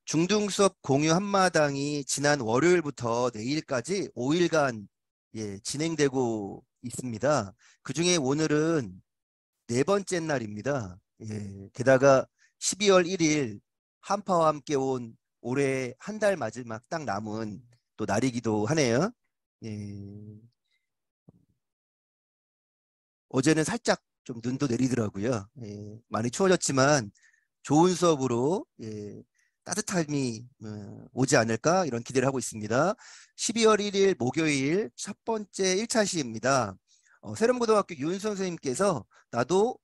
중등수업 공유 한마당이 지난 월요일부터 내일까지 5일간 진행되고 있습니다. 그중에 오늘은 네 번째 날입니다. 게다가 12월 1일 한파와 함께 온 올해 한 달 마지막 딱 남은 또 날이기도 하네요. 어제는 살짝 좀 눈도 내리더라고요. 많이 추워졌지만 좋은 수업으로 따뜻함이 오지 않을까 이런 기대를 하고 있습니다. 12월 1일 목요일 첫 번째 1차 시입니다. 세련고등학교 윤 선생님께서 나도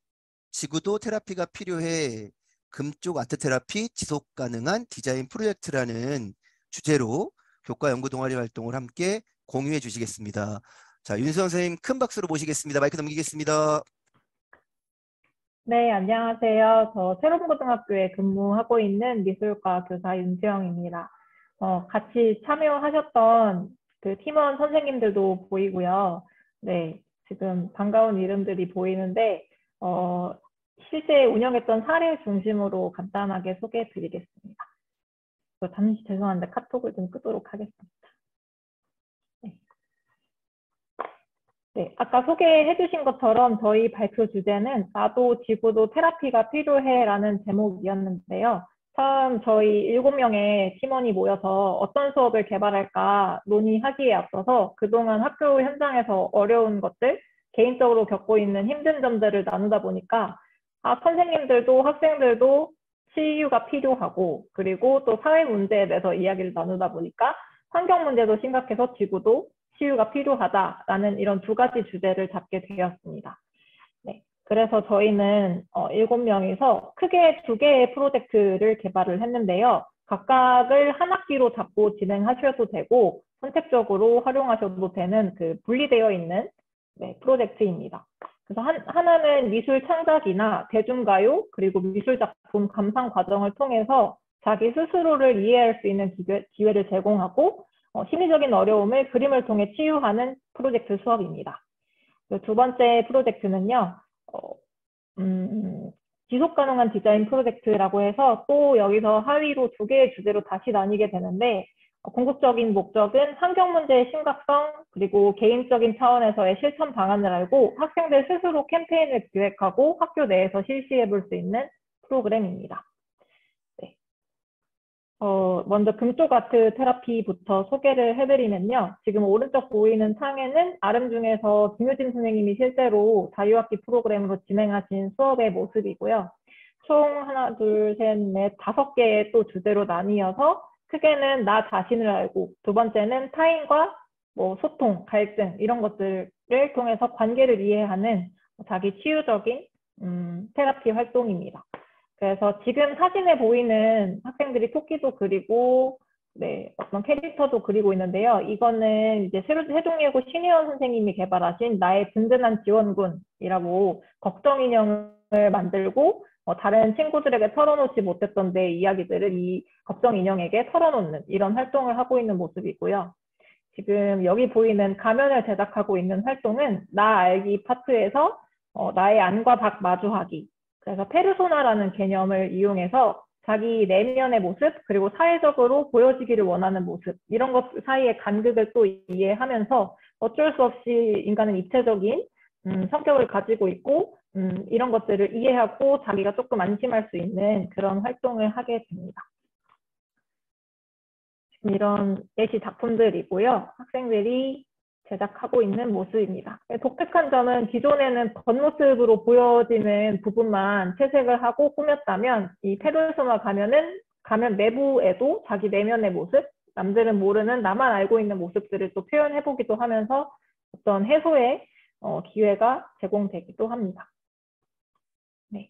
지구도 테라피가 필요해 금쪽 아트 테라피 지속 가능한 디자인 프로젝트라는 주제로 교과 연구 동아리 활동을 함께 공유해 주시겠습니다. 자, 윤 선생님 큰 박수로 모시겠습니다. 마이크 넘기겠습니다. 네, 안녕하세요. 저 세롬고등학교에 근무하고 있는 미술과 교사 윤지영입니다. 같이 참여하셨던 그 팀원 선생님들도 보이고요. 네, 지금 반가운 이름들이 보이는데 실제 운영했던 사례 중심으로 간단하게 소개해 드리겠습니다. 잠시 죄송한데 카톡을 좀 끄도록 하겠습니다. 네, 아까 소개해 주신 것처럼 저희 발표 주제는 나도 지구도 테라피가 필요해 라는 제목이었는데요. 처음 저희 7명의 팀원이 모여서 어떤 수업을 개발할까 논의하기에 앞서서 그동안 학교 현장에서 어려운 것들, 개인적으로 겪고 있는 힘든 점들을 나누다 보니까 선생님들도 학생들도 치유가 필요하고 그리고 또 사회 문제에 대해서 이야기를 나누다 보니까 환경 문제도 심각해서 지구도 치유가 필요하다라는 이런 두 가지 주제를 잡게 되었습니다. 네, 그래서 저희는 7명이서 크게 2개의 프로젝트를 개발을 했는데요. 각각을 한 학기로 잡고 진행하셔도 되고 선택적으로 활용하셔도 되는 그 분리되어 있는 프로젝트입니다. 그래서 하나는 미술 창작이나 대중가요 그리고 미술작품 감상 과정을 통해서 자기 스스로를 이해할 수 있는 기회를 제공하고 심리적인 어려움을 그림을 통해 치유하는 프로젝트 수업입니다. 두 번째 프로젝트는요, 지속 가능한 디자인 프로젝트라고 해서 또 여기서 하위로 2개의 주제로 다시 나뉘게 되는데 궁극적인 목적은 환경 문제의 심각성 그리고 개인적인 차원에서의 실천 방안을 알고 학생들 스스로 캠페인을 기획하고 학교 내에서 실시해 볼 수 있는 프로그램입니다. 먼저 금쪽 아트 테라피부터 소개를 해드리면요. 지금 오른쪽 보이는 창에는 아름 중에서 김효진 선생님이 실제로 자유학기 프로그램으로 진행하신 수업의 모습이고요. 총 하나, 둘, 셋, 넷, 5개의 또 주제로 나뉘어서 크게는 나 자신을 알고 두 번째는 타인과 소통, 갈등 이런 것들을 통해서 관계를 이해하는 자기 치유적인 테라피 활동입니다. 그래서 지금 사진에 보이는 학생들이 토끼도 그리고 어떤 캐릭터도 그리고 있는데요. 이거는 이제 세종예고 신혜원 선생님이 개발하신 나의 든든한 지원군이라고 걱정 인형을 만들고 다른 친구들에게 털어놓지 못했던 내 이야기들을 이 걱정 인형에게 털어놓는 이런 활동을 하고 있는 모습이고요. 지금 여기 보이는 가면을 제작하고 있는 활동은 나 알기 파트에서 나의 안과 밖 마주하기 그래서 페르소나라는 개념을 이용해서 자기 내면의 모습 그리고 사회적으로 보여지기를 원하는 모습 이런 것 사이의 간극을 또 이해하면서 어쩔 수 없이 인간은 입체적인 성격을 가지고 있고 이런 것들을 이해하고 자기가 조금 안심할 수 있는 그런 활동을 하게 됩니다. 지금 이런 예시 작품들이고요. 학생들이 제작하고 있는 모습입니다. 독특한 점은 기존에는 겉모습으로 보여지는 부분만 채색을 하고 꾸몄다면 이 페르소나 가면은 가면 내부에도 자기 내면의 모습, 남들은 모르는 나만 알고 있는 모습들을 또 표현해보기도 하면서 어떤 해소의 기회가 제공되기도 합니다. 네.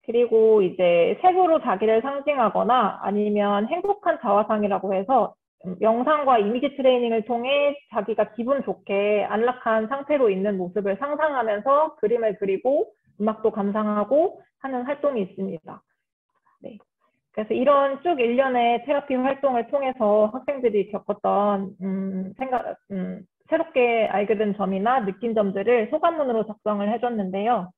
그리고 이제 색으로 자기를 상징하거나 아니면 행복한 자화상이라고 해서 영상과 이미지 트레이닝을 통해 자기가 기분 좋게 안락한 상태로 있는 모습을 상상하면서 그림을 그리고 음악도 감상하고 하는 활동이 있습니다. 네. 그래서 이런 쭉 일련의 테라피 활동을 통해서 학생들이 겪었던 새롭게 알게 된 점이나 느낀 점들을 소감문으로 작성을 해줬는데요.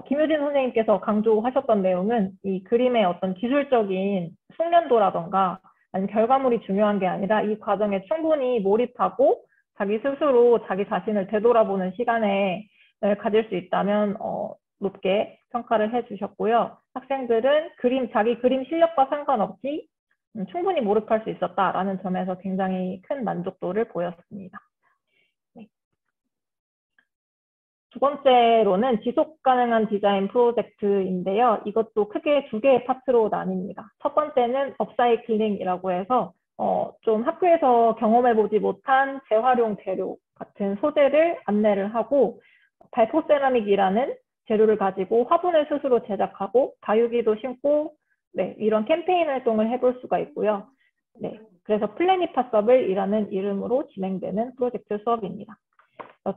김효진 선생님께서 강조하셨던 내용은 이 그림의 어떤 기술적인 숙련도라던가 아니면 결과물이 중요한 게 아니라 이 과정에 충분히 몰입하고 자기 스스로 자기 자신을 되돌아보는 시간을 가질 수 있다면 높게 평가를 해주셨고요. 학생들은 자기 그림 실력과 상관없이 충분히 몰입할 수 있었다라는 점에서 굉장히 큰 만족도를 보였습니다. 네. 두 번째로는 지속 가능한 디자인 프로젝트인데요. 이것도 크게 두 개의 파트로 나뉩니다. 첫 번째는 업사이클링이라고 해서 좀 학교에서 경험해보지 못한 재활용 재료 같은 소재를 안내를 하고 발포 세라믹이라는 재료를 가지고 화분을 스스로 제작하고 다육이도 심고 네, 이런 캠페인 활동을 해볼 수가 있고요. 네, 그래서 플래닛파서블이라는 이름으로 진행되는 프로젝트 수업입니다.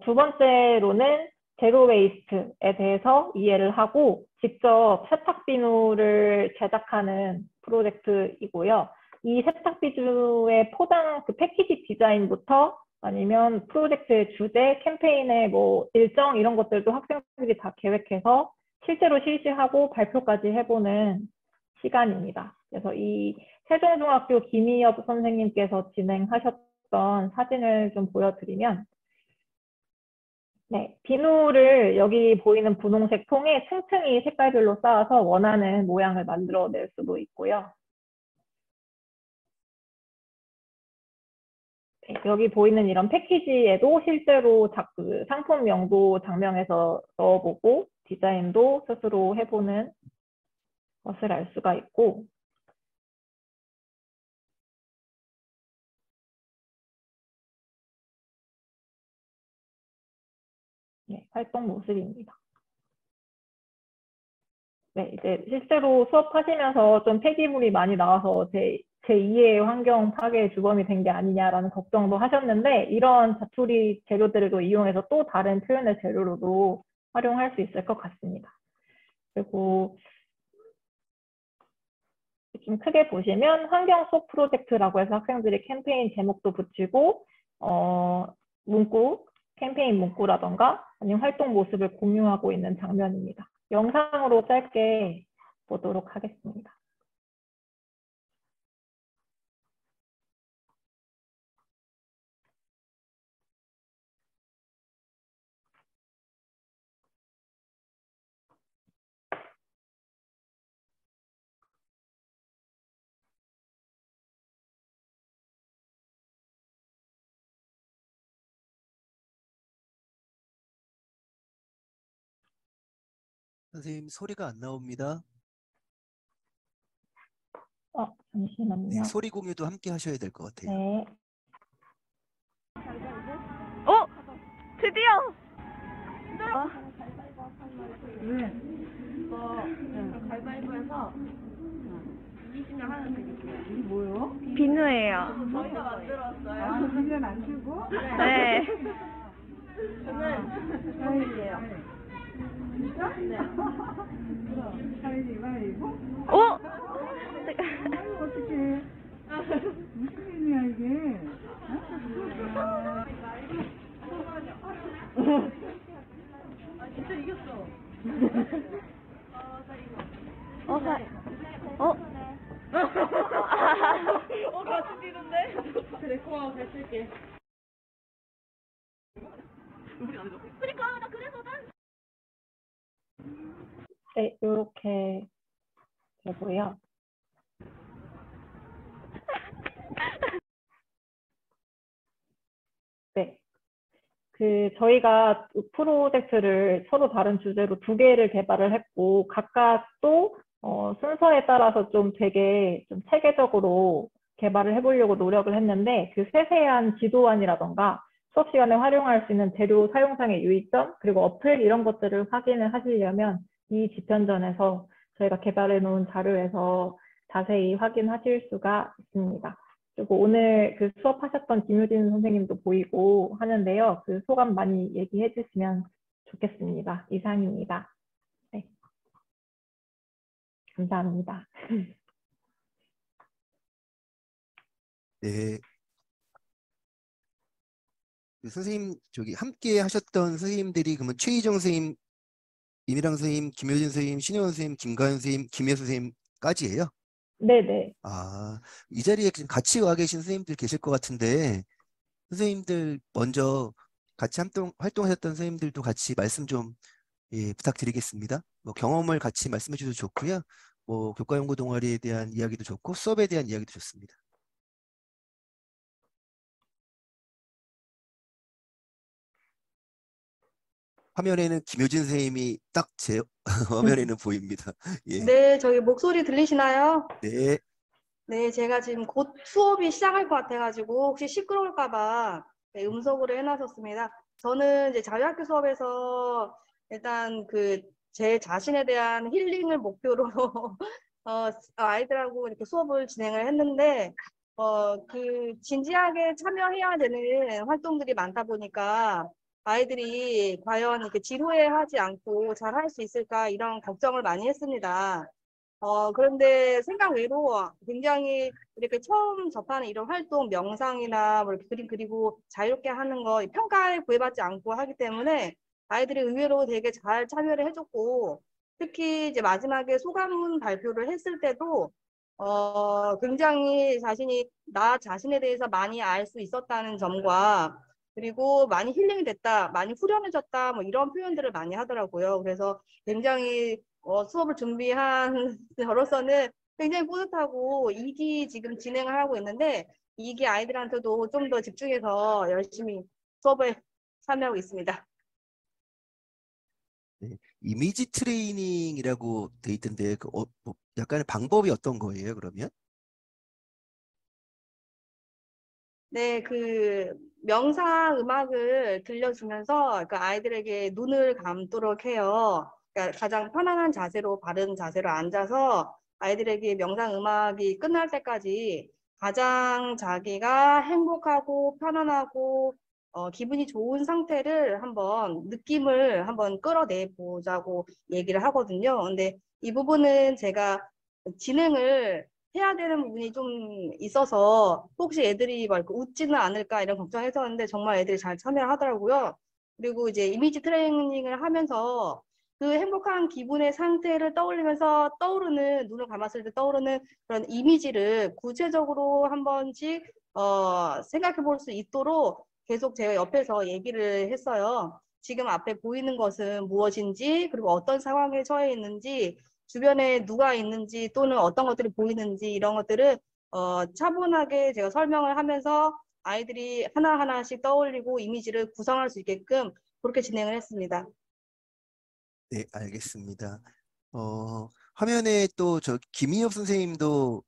두 번째로는 제로 웨이스트에 대해서 이해를 하고 직접 세탁 비누를 제작하는 프로젝트이고요. 이 세탁 비누의 포장 그 패키지 디자인부터 아니면 프로젝트의 주제, 캠페인의 뭐 일정 이런 것들도 학생들이 다 계획해서 실제로 실시하고 발표까지 해보는 시간입니다. 그래서 이 세종중학교 김희엽 선생님께서 진행하셨던 사진을 좀 보여드리면 네, 비누를 여기 보이는 분홍색 통에 층층이 색깔별로 쌓아서 원하는 모양을 만들어낼 수도 있고요. 네, 여기 보이는 이런 패키지에도 실제로 그 상품명도 장명해서 넣어보고 디자인도 스스로 해보는 것을 알 수가 있고 네, 활동 모습입니다. 네, 이제 실제로 수업하시면서 좀 폐기물이 많이 나와서 제2의 환경 파괴의 주범이 된 게 아니냐라는 걱정도 하셨는데 이런 자투리 재료들을 이용해서 또 다른 표현의 재료로도 활용할 수 있을 것 같습니다. 그리고 좀 크게 보시면 환경 속 프로젝트라고 해서 학생들이 캠페인 제목도 붙이고 문구, 캠페인 문구라던가 아니면 활동 모습을 공유하고 있는 장면입니다. 영상으로 짧게 보도록 하겠습니다. 선생님 소리가 안 나옵니다. 네, 잠시만요. 소리 공유도 함께 하셔야 될 것 같아요. 네. 드디어! 왜? 가위바위보해서 이기시면 하나 드릴게요. 이게 뭐요? 비누예요. 저희가 만들었어요. 아, 그러면 안 주고? 네. 저는 드릴게요. 진짜? 네. 그럼 가위바위보? 오! 아유, 어떡해. 무슨 일이야, 이게? 진짜 이겼어. 같이 뛰는데? 그래, 고마워, 잘 쓸게. 그러니까, 나 그래서 네, 이렇게 되고요. 네. 저희가 프로젝트를 서로 다른 주제로 두 개를 개발을 했고, 각각 또 순서에 따라서 좀 되게 좀 체계적으로 개발을 해보려고 노력을 했는데, 그 세세한 지도안이라던가 수업 시간에 활용할 수 있는 재료 사용상의 유의점, 그리고 어플 이런 것들을 확인을 하시려면 이 집현전에서 저희가 개발해 놓은 자료에서 자세히 확인하실 수가 있습니다. 그리고 오늘 그 수업하셨던 김효진 선생님도 보이고 하는데요. 그 소감 많이 얘기해 주시면 좋겠습니다. 이상입니다. 네. 감사합니다. 네. 선생님, 함께 하셨던 선생님들이 그러면 최희정 선생님 이미랑 선생님, 김효진 선생님, 신혜원 선생님, 김가연 선생님, 김혜 선생님까지예요? 네네. 아, 이 자리에 지금 같이 와 계신 선생님들 계실 것 같은데 선생님들 먼저 같이 활동하셨던 선생님들도 같이 말씀 좀 부탁드리겠습니다. 뭐 경험을 같이 말씀해 주셔도 좋고요. 뭐 교과연구 동아리에 대한 이야기도 좋고 수업에 대한 이야기도 좋습니다. 화면에는 김효진 선생님이 딱 제 화면에는 보입니다. 예. 네, 저기 목소리 들리시나요? 네. 네, 제가 지금 곧 수업이 시작할 것 같아가지고 혹시 시끄러울까 봐 네, 음성으로 해놨었습니다. 저는 이제 자유학교 수업에서 일단 그 제 자신에 대한 힐링을 목표로 아이들하고 이렇게 수업을 진행을 했는데 그 진지하게 참여해야 되는 활동들이 많다 보니까 아이들이 과연 이렇게 지루해하지 않고 잘 할 수 있을까 이런 걱정을 많이 했습니다. 그런데 생각 외로 굉장히 이렇게 처음 접하는 이런 활동, 명상이나 뭐 이렇게 그림 그리고 자유롭게 하는 거 평가에 구애받지 않고 하기 때문에 아이들이 의외로 되게 잘 참여를 해줬고, 특히 이제 마지막에 소감문 발표를 했을 때도 굉장히 자신이 나 자신에 대해서 많이 알 수 있었다는 점과 그리고 많이 힐링이 됐다, 많이 후련해졌다, 뭐 이런 표현들을 많이 하더라고요. 그래서 굉장히 수업을 준비한 저로서는 굉장히 뿌듯하고 2기 지금 진행을 하고 있는데 2기 아이들한테도 좀 더 집중해서 열심히 수업에 참여하고 있습니다. 네. 이미지 트레이닝이라고 돼 있던데 뭐 약간의 방법이 어떤 거예요, 그러면? 네, 그 명상 음악을 들려주면서 그 아이들에게 눈을 감도록 해요. 그러니까 가장 편안한 자세로, 바른 자세로 앉아서 아이들에게 명상 음악이 끝날 때까지 가장 자기가 행복하고 편안하고 기분이 좋은 상태를 느낌을 한번 끌어내 보자고 얘기를 하거든요. 근데 이 부분은 제가 진행을 해야 되는 부분이 좀 있어서 혹시 애들이 막 웃지는 않을까 이런 걱정했었는데 정말 애들이 잘 참여를 하더라고요. 그리고 이제 이미지 트레이닝을 하면서 그 행복한 기분의 상태를 떠올리면서 눈을 감았을 때 떠오르는 그런 이미지를 구체적으로 한 번씩 생각해 볼 수 있도록 계속 제가 옆에서 얘기를 했어요. 지금 앞에 보이는 것은 무엇인지, 그리고 어떤 상황에 처해 있는지, 주변에 누가 있는지 또는 어떤 것들이 보이는지 이런 것들을 차분하게 제가 설명을 하면서 아이들이 하나하나씩 떠올리고 이미지를 구성할 수 있게끔 그렇게 진행을 했습니다. 네, 알겠습니다. 화면에 또 저 김희엽 선생님도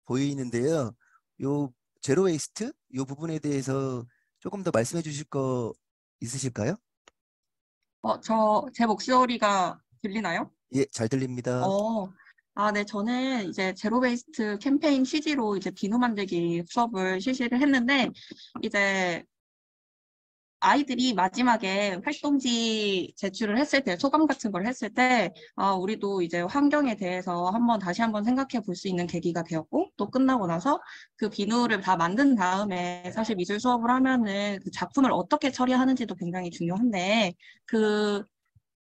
보이는데요. 요 제로 웨이스트 요 부분에 대해서 조금 더 말씀해 주실 거 있으실까요? 제 목소리가 들리나요? 예, 잘 들립니다. 네, 저는 이제 제로 베이스트 캠페인 취지로 이제 비누 만들기 수업을 실시를 했는데, 이제 아이들이 마지막에 활동지 제출을 했을 때, 소감 같은 걸 했을 때, 우리도 이제 환경에 대해서 다시 한번 생각해 볼 수 있는 계기가 되었고, 또 끝나고 나서 그 비누를 다 만든 다음에 사실 미술 수업을 하면은 그 작품을 어떻게 처리하는지도 굉장히 중요한데, 그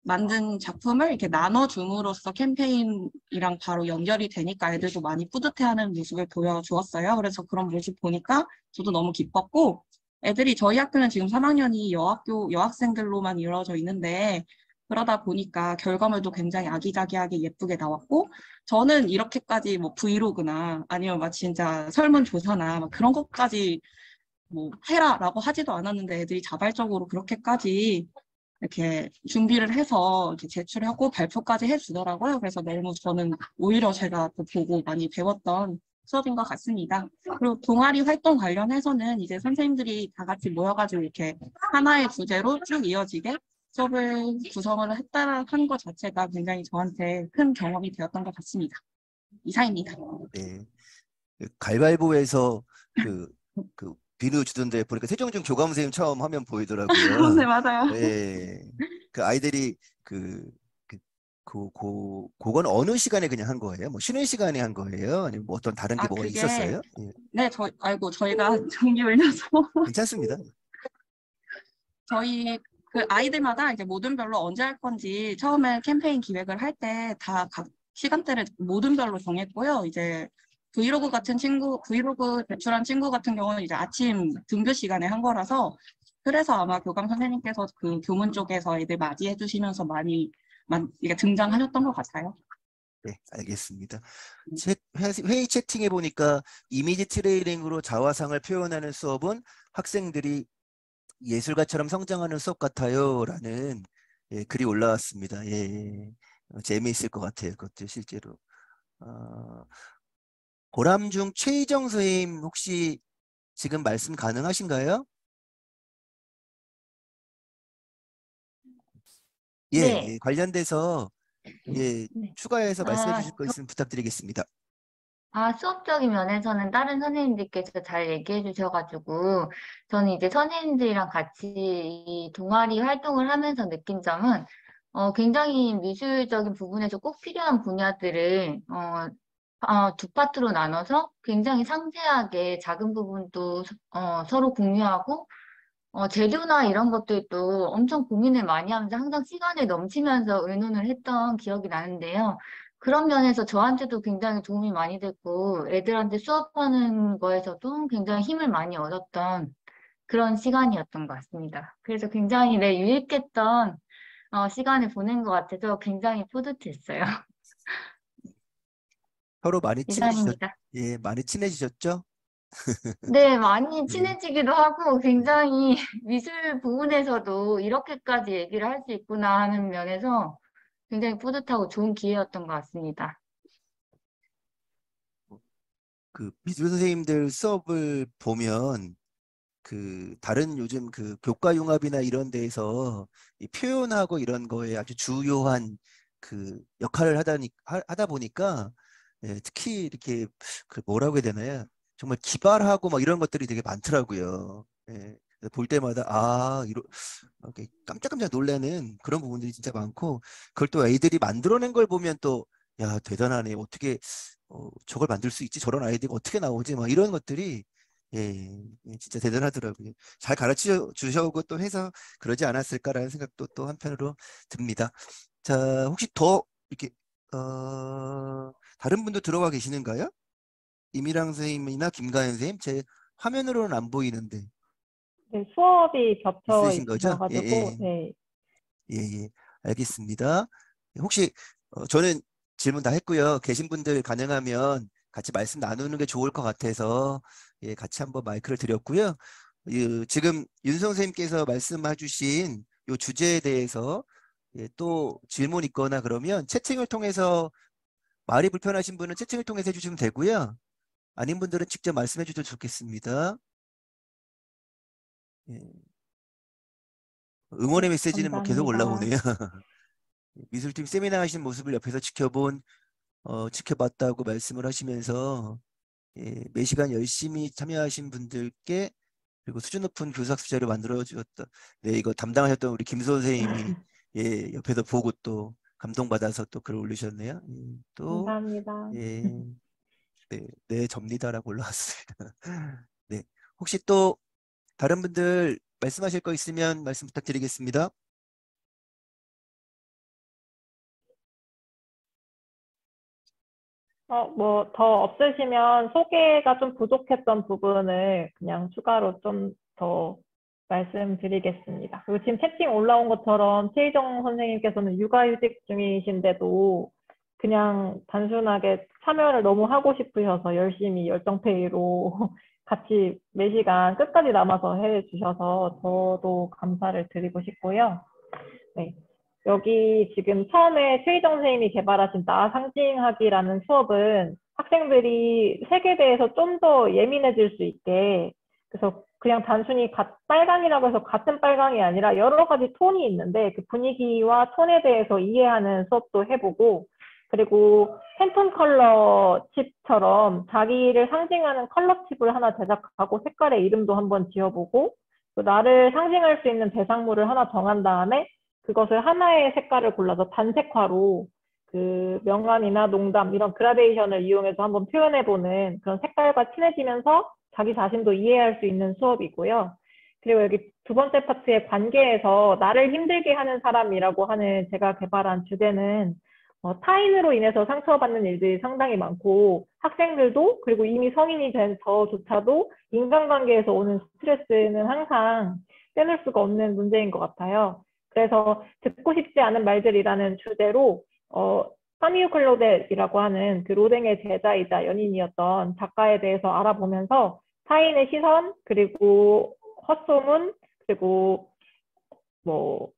만든 작품을 이렇게 나눠줌으로써 캠페인이랑 바로 연결이 되니까 애들도 많이 뿌듯해하는 모습을 보여주었어요. 그래서 그런 모습 보니까 저도 너무 기뻤고, 애들이 저희 학교는 지금 3학년이 여학생들로만 이루어져 있는데, 그러다 보니까 결과물도 굉장히 아기자기하게 예쁘게 나왔고, 저는 이렇게까지 뭐 브이로그나 아니면 막 진짜 설문조사나 막 그런 것까지 뭐 해라라고 하지도 않았는데 애들이 자발적으로 그렇게까지 이렇게 준비를 해서 이렇게 제출하고 발표까지 해주더라고요. 그래서 너무 저는 오히려 제가 또 보고 많이 배웠던 수업인 것 같습니다. 그리고 동아리 활동 관련해서는 이제 선생님들이 다 같이 모여가지고 이렇게 하나의 주제로 쭉 이어지게 수업을 구성을 했다는 것 자체가 굉장히 저한테 큰 경험이 되었던 것 같습니다. 이상입니다. 네. 그 가위바위보에서 그 비누 주던데 보니까 세종중 교감 선생님 처음 화면 보이더라고요. 네, 맞아요. 네. 그 아이들이 그건 어느 시간에 그냥 한 거예요? 뭐 쉬는 시간에 한 거예요? 아니면 뭐 어떤 다른 게 뭐가 그게, 있었어요? 예. 네, 저희가 종이 울려서 괜찮습니다. 저희 그 아이들마다 이제 모둠별로 언제 할 건지 처음에 캠페인 기획을 할 때 다 각 시간대를 모둠별로 정했고요. 이제 브이로그 제출한 친구 같은 경우는 이제 아침 등교 시간에 한 거라서 그래서 아마 교감 선생님께서 그 교문 쪽에서 애들 맞이해 주시면서 많이 이게 등장하셨던 것 같아요. 네, 알겠습니다. 회의 채팅에 보니까 이미지 트레이닝으로 자화상을 표현하는 수업은 학생들이 예술가처럼 성장하는 수업 같아요. 라는 글이 올라왔습니다. 예, 재미있을 것 같아요. 그것도 실제로. 고람중 최희정 선생님 혹시 지금 말씀 가능하신가요? 네. 예, 관련돼서 예, 네. 추가해서 말씀해 주실 거 저- 있으면 부탁드리겠습니다. 수업적인 면에서는 다른 선생님들께서 잘 얘기해 주셔가지고, 저는 이제 선생님들이랑 같이 이 동아리 활동을 하면서 느낀 점은, 굉장히 미술적인 부분에서 꼭 필요한 분야들을, 두 파트로 나눠서 굉장히 상세하게 작은 부분도, 서로 공유하고, 재료나 이런 것들도 엄청 고민을 많이 하면서 항상 시간을 넘치면서 의논을 했던 기억이 나는데요. 그런 면에서 저한테도 굉장히 도움이 많이 됐고, 애들한테 수업하는 거에서도 굉장히 힘을 많이 얻었던 그런 시간이었던 것 같습니다. 그래서 굉장히 유익했던 시간을 보낸 것 같아서 굉장히 뿌듯했어요. 서로 많이 이상입니다. 많이 친해지셨죠? 네, 많이 예. 친해지기도 하고 굉장히 미술 부분에서도 이렇게까지 얘기를 할 수 있구나 하는 면에서 굉장히 뿌듯하고 좋은 기회였던 것 같습니다. 그 미술 선생님들 수업을 보면 그 다른 요즘 그 교과 융합이나 이런 데에서 이 표현하고 이런 거에 아주 주요한 그 역할을 하다 보니까 특히 이렇게 그 뭐라고 해야 되나요? 정말 기발하고 막 이런 것들이 되게 많더라고요. 그래서 볼 때마다 이렇게 깜짝깜짝 놀라는 그런 부분들이 진짜 많고 그걸 또 애들이 만들어낸 걸 보면 또 야 대단하네 어떻게 저걸 만들 수 있지 저런 아이디어가 어떻게 나오지 막 이런 것들이 진짜 대단하더라고요. 잘 가르쳐 주셔고 또 해서 그러지 않았을까라는 생각도 또 한편으로 듭니다. 자, 혹시 더 이렇게 다른 분도 들어와 계시는가요? 이미랑 선생님이나 김가연 선생님 제 화면으로는 안 보이는데 네, 수업이 겹쳐 있으신 거죠? 예, 있으셔가지고, 예, 네. 예, 예, 알겠습니다. 혹시 저는 질문 다 했고요. 계신 분들 가능하면 같이 말씀 나누는 게 좋을 것 같아서 같이 한번 마이크를 드렸고요. 지금 윤성 선생님께서 말씀해 주신 이 주제에 대해서 또 질문 있거나 그러면 채팅을 통해서 말이 불편하신 분은 채팅을 통해서 해주시면 되고요. 아닌 분들은 직접 말씀해 주셔도 좋겠습니다. 예, 응원의 네, 메시지는 뭐 계속 감사합니다. 올라오네요. 미술팀 세미나 하신 모습을 옆에서 지켜봤다고 말씀을 하시면서 매 시간 열심히 참여하신 분들께 그리고 수준 높은 교사학습자를 만들어 주었다. 네, 이거 담당하셨던 우리 김 선생님이 옆에서 보고 또 감동받아서 또 글을 올리셨네요. 또 감사합니다. 네, 접니다라고 올라왔습니다. 네, 혹시 또 다른 분들 말씀하실 거 있으면 말씀 부탁드리겠습니다. 뭐, 더 없으시면 소개가 좀 부족했던 부분을 그냥 추가로 좀 더 말씀드리겠습니다. 그리고 지금 채팅 올라온 것처럼 최희정 선생님께서는 육아휴직 중이신데도 그냥 단순하게 참여를 너무 하고 싶으셔서 열심히 열정페이로 같이 매시간 끝까지 남아서 해주셔서 저도 감사를 드리고 싶고요. 네. 여기 지금 처음에 최희정 선생님이 개발하신 나 상징하기라는 수업은 학생들이 색에 대해서 좀 더 예민해질 수 있게 그래서 그냥 단순히 빨강이라고 해서 같은 빨강이 아니라 여러 가지 톤이 있는데 그 분위기와 톤에 대해서 이해하는 수업도 해보고 그리고 팬톤 컬러 칩처럼 자기를 상징하는 컬러 칩을 하나 제작하고 색깔의 이름도 한번 지어보고 또 나를 상징할 수 있는 대상물을 하나 정한 다음에 그것을 하나의 색깔을 골라서 단색화로 그 명암이나 농담 이런 그라데이션을 이용해서 한번 표현해보는 그런 색깔과 친해지면서 자기 자신도 이해할 수 있는 수업이고요. 그리고 여기 두 번째 파트의 관계에서 나를 힘들게 하는 사람이라고 하는 제가 개발한 주제는 타인으로 인해서 상처받는 일들이 상당히 많고 학생들도 그리고 이미 성인이 된 저조차도 인간관계에서 오는 스트레스는 항상 빼놓을 수가 없는 문제인 것 같아요. 그래서 듣고 싶지 않은 말들이라는 주제로 파미유 클로델이라고 하는 그 로댕의 제자이자 연인이었던 작가에 대해서 알아보면서 타인의 시선 그리고 헛소문 그리고 뭐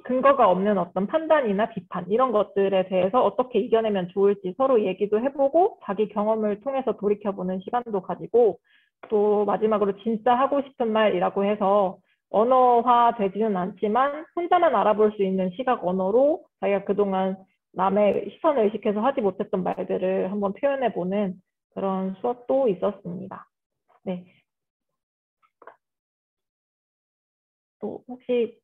근거가 없는 어떤 판단이나 비판 이런 것들에 대해서 어떻게 이겨내면 좋을지 서로 얘기도 해보고 자기 경험을 통해서 돌이켜보는 시간도 가지고 또 마지막으로 진짜 하고 싶은 말이라고 해서 언어화 되지는 않지만 혼자만 알아볼 수 있는 시각 언어로 자기가 그동안 남의 시선을 의식해서 하지 못했던 말들을 한번 표현해보는 그런 수업도 있었습니다. 네. 또 혹시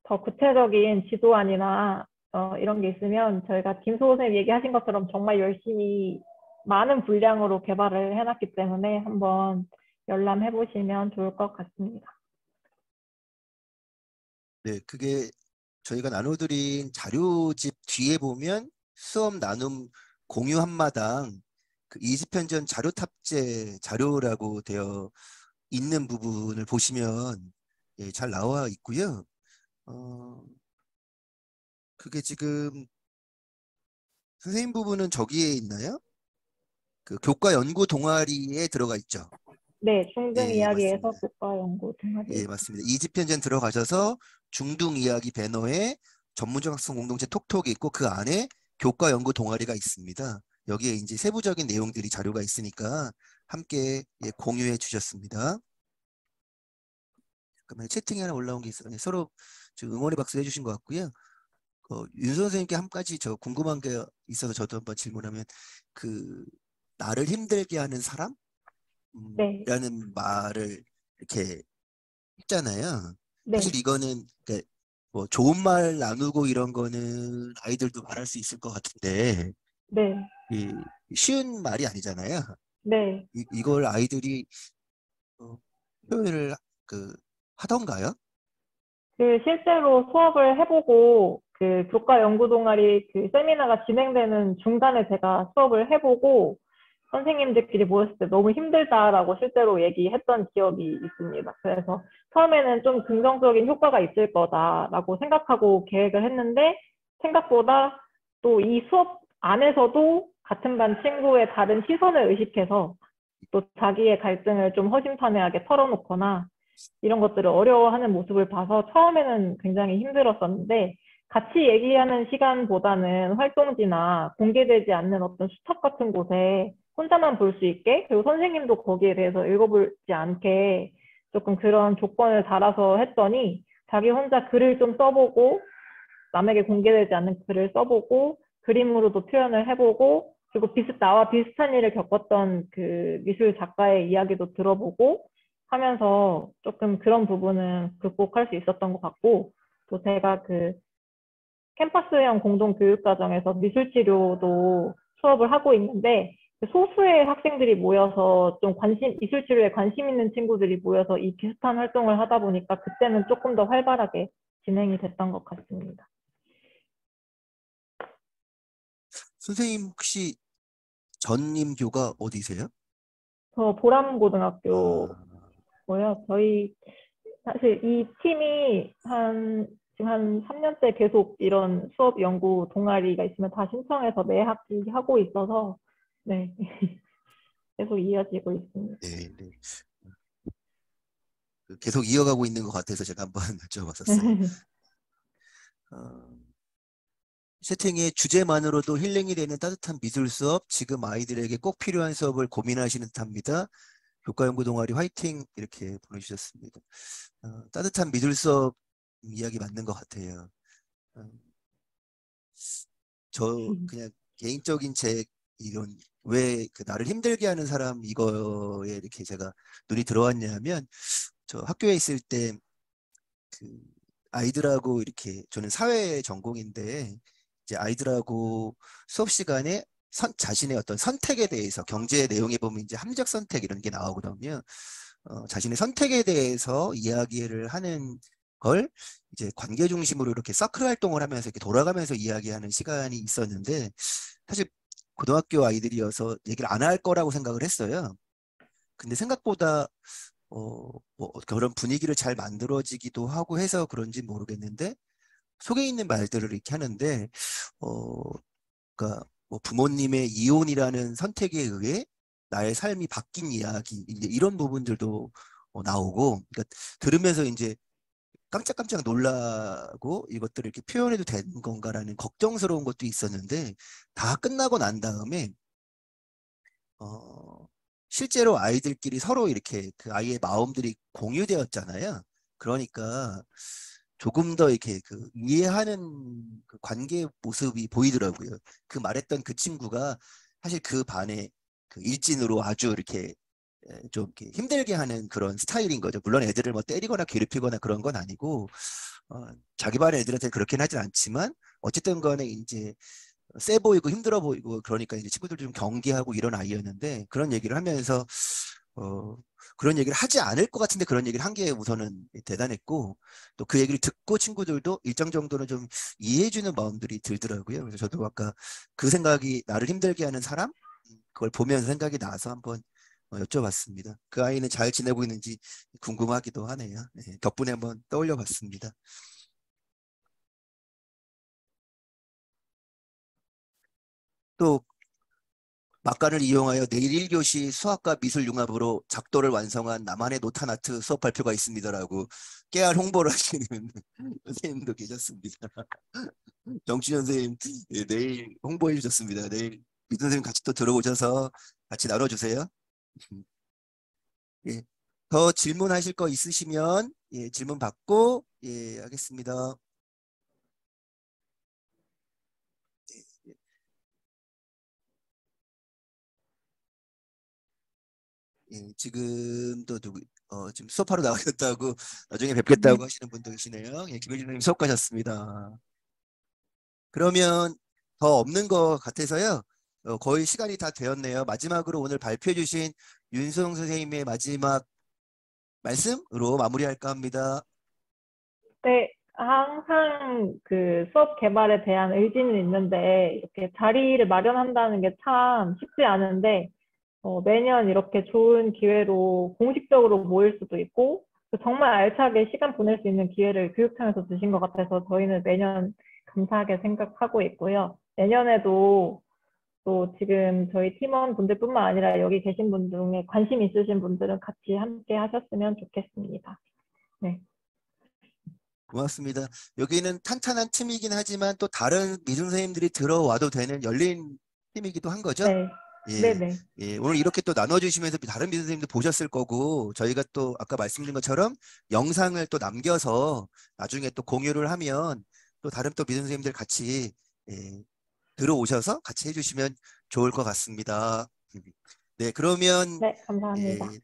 더 구체적인 지도안이나 이런 게 있으면 저희가 김수호 선생님 얘기하신 것처럼 정말 열심히 많은 분량으로 개발을 해놨기 때문에 한번 열람해 보시면 좋을 것 같습니다. 네, 그게 저희가 나눠드린 자료집 뒤에 보면 수업 나눔 공유 한마당 그 20편 전 자료 탑재 자료라고 되어 있는 부분을 보시면 예, 잘 나와 있고요. 그게 지금 선생님 부분은 저기에 있나요? 그 교과 연구 동아리에 들어가 있죠. 네, 중등 예, 이야기에서 맞습니다. 교과 연구 동아리. 예, 맞습니다. 20편 전 들어가셔서 중등 이야기 배너에 전문적 학생 공동체 톡톡이 있고 그 안에 교과 연구 동아리가 있습니다. 여기에 이제 세부적인 내용들이 자료가 있으니까 함께 예, 공유해 주셨습니다. 잠깐만 채팅에 하나 올라온 게 있어요. 서로 지금 응원의 박수 해주신 것 같고요. 윤 선생님께 한 가지 저 궁금한 게 있어서 저도 한번 질문하면 그 나를 힘들게 하는 사람? 네, 라는 말을 이렇게 했잖아요. 네, 사실 이거는 뭐 좋은 말 나누고 이런 거는 아이들도 말할 수 있을 것 같은데 네, 이 쉬운 말이 아니잖아요. 네. 이걸 아이들이 표현을 하던가요? 그 실제로 수업을 해보고 그 교과 연구 동아리 그 세미나가 진행되는 중간에 제가 수업을 해보고 선생님들끼리 모였을 때 너무 힘들다라고 실제로 얘기했던 기억이 있습니다. 그래서 처음에는 좀 긍정적인 효과가 있을 거다라고 생각하고 계획을 했는데 생각보다 또 이 수업 안에서도 같은 반 친구의 다른 시선을 의식해서 또 자기의 갈등을 좀 허심탄회하게 털어놓거나 이런 것들을 어려워하는 모습을 봐서 처음에는 굉장히 힘들었었는데 같이 얘기하는 시간보다는 활동지나 공개되지 않는 어떤 수첩 같은 곳에 혼자만 볼 수 있게 그리고 선생님도 거기에 대해서 읽어보지 않게 조금 그런 조건을 달아서 했더니 자기 혼자 글을 좀 써보고 남에게 공개되지 않는 글을 써보고 그림으로도 표현을 해보고 그리고 나와 비슷한 일을 겪었던 그 미술 작가의 이야기도 들어보고 하면서 조금 그런 부분은 극복할 수 있었던 것 같고 또 제가 그 캠퍼스형 공동교육과정에서 미술치료도 수업을 하고 있는데 소수의 학생들이 모여서 좀 미술치료에 관심 있는 친구들이 모여서 이 비슷한 활동을 하다 보니까 그때는 조금 더 활발하게 진행이 됐던 것 같습니다. 선생님 혹시 전임교가 어디세요? 저 보람고등학교고요. 아, 저희 사실 이 팀이 지금 한 3년째 계속 이런 수업 연구 동아리가 있으면 다 신청해서 매 학기 하고 있어서 네 계속 이어지고 있습니다. 네, 네. 계속 이어가고 있는 것 같아서 제가 한번 여쭤봤었어요. 어, 채팅에 주제만으로도 힐링이 되는 따뜻한 미술 수업, 지금 아이들에게 꼭 필요한 수업을 고민하시는 듯합니다. 교과연구 동아리 화이팅 이렇게 보내주셨습니다. 따뜻한 미술 수업 이야기 맞는 것 같아요. 어, 저 그냥 개인적인 제 이런 왜 그 나를 힘들게 하는 사람 이거에 이렇게 제가 눈이 들어왔냐면 저 학교에 있을 때 그 아이들하고 이렇게 저는 사회 전공인데 이제 아이들하고 수업 시간에 자신의 어떤 선택에 대해서 경제 내용에 보면 이제 합리적 선택 이런 게 나오거든요. 자신의 선택에 대해서 이야기를 하는 걸 이제 관계 중심으로 이렇게 서클 활동을 하면서 이렇게 돌아가면서 이야기하는 시간이 있었는데, 사실 고등학교 아이들이어서 얘기를 안 할 거라고 생각을 했어요. 근데 생각보다 뭐 그런 분위기를 잘 만들어지기도 하고 해서 그런지 모르겠는데, 속에 있는 말들을 이렇게 하는데, 어, 그러니까 뭐 부모님의 이혼이라는 선택에 의해 나의 삶이 바뀐 이야기, 이제 이런 부분들도 나오고, 그러니까 들으면서 이제 깜짝깜짝 놀라고 이것들을 이렇게 표현해도 되는 건가라는 걱정스러운 것도 있었는데, 다 끝나고 난 다음에 어, 실제로 아이들끼리 서로 이렇게 그 아이의 마음들이 공유되었잖아요. 그러니까 조금 더 이렇게 그 이해하는 그 관계 모습이 보이더라고요. 그 말했던 그 친구가 사실 그 반에 그 일진으로 아주 이렇게 좀 이렇게 힘들게 하는 그런 스타일인 거죠. 물론 애들을 뭐 때리거나 괴롭히거나 그런 건 아니고, 자기 반 애들한테 그렇게는 하진 않지만, 어쨌든 간에 이제 세 보이고 힘들어 보이고 그러니까 이제 친구들 좀 경계하고 이런 아이였는데, 그런 얘기를 하면서 어, 그런 얘기를 하지 않을 것 같은데 그런 얘기를 한 게 우선은 대단했고, 또 그 얘기를 듣고 친구들도 일정 정도는 좀 이해해주는 마음들이 들더라고요. 그래서 저도 아까 그 생각이, 나를 힘들게 하는 사람, 그걸 보면서 생각이 나서 한번 여쭤봤습니다. 그 아이는 잘 지내고 있는지 궁금하기도 하네요. 네, 덕분에 한번 떠올려 봤습니다. 또 막간을 이용하여 내일 1교시 수학과 미술 융합으로 작도를 완성한 나만의 노탄 아트 수업 발표가 있습니다라고 깨알 홍보를 하시는 선생님도 계셨습니다. 정춘현 선생님, 예, 내일 홍보해 주셨습니다. 내일 미 선생님 같이 또 들어오셔서 같이 나눠주세요. 예, 더 질문하실 거 있으시면 예, 질문 받고 예, 하겠습니다. 예, 지금도 지금 수업하러 나가셨다고 나중에 뵙겠다고 하시는 분도 계시네요. 예, 김효진 선생님 수업 가셨습니다. 그러면 더 없는 것 같아서요. 거의 시간이 다 되었네요. 마지막으로 오늘 발표해 주신 윤수영 선생님의 마지막 말씀으로 마무리할까 합니다. 네, 항상 그 수업 개발에 대한 의지는 있는데, 이렇게 자리를 마련한다는 게 참 쉽지 않은데, 매년 이렇게 좋은 기회로 공식적으로 모일 수도 있고, 또 정말 알차게 시간 보낼 수 있는 기회를 교육청에서 주신 것 같아서 저희는 매년 감사하게 생각하고 있고요. 내년에도 또 지금 저희 팀원분들뿐만 아니라 여기 계신 분 중에 관심 있으신 분들은 같이 함께 하셨으면 좋겠습니다. 네. 고맙습니다. 여기는 탄탄한 팀이긴 하지만 또 다른 미술 선생님들이 들어와도 되는 열린 팀이기도 한 거죠? 네. 예, 네네. 예, 오늘 이렇게 또 나눠주시면서 다른 미술 선생님도 보셨을 거고, 저희가 또 아까 말씀드린 것처럼 영상을 또 남겨서 나중에 또 공유를 하면 또 다른 또 미술 선생님들 같이 예, 들어오셔서 같이 해주시면 좋을 것 같습니다. 네, 그러면 네, 감사합니다. 예,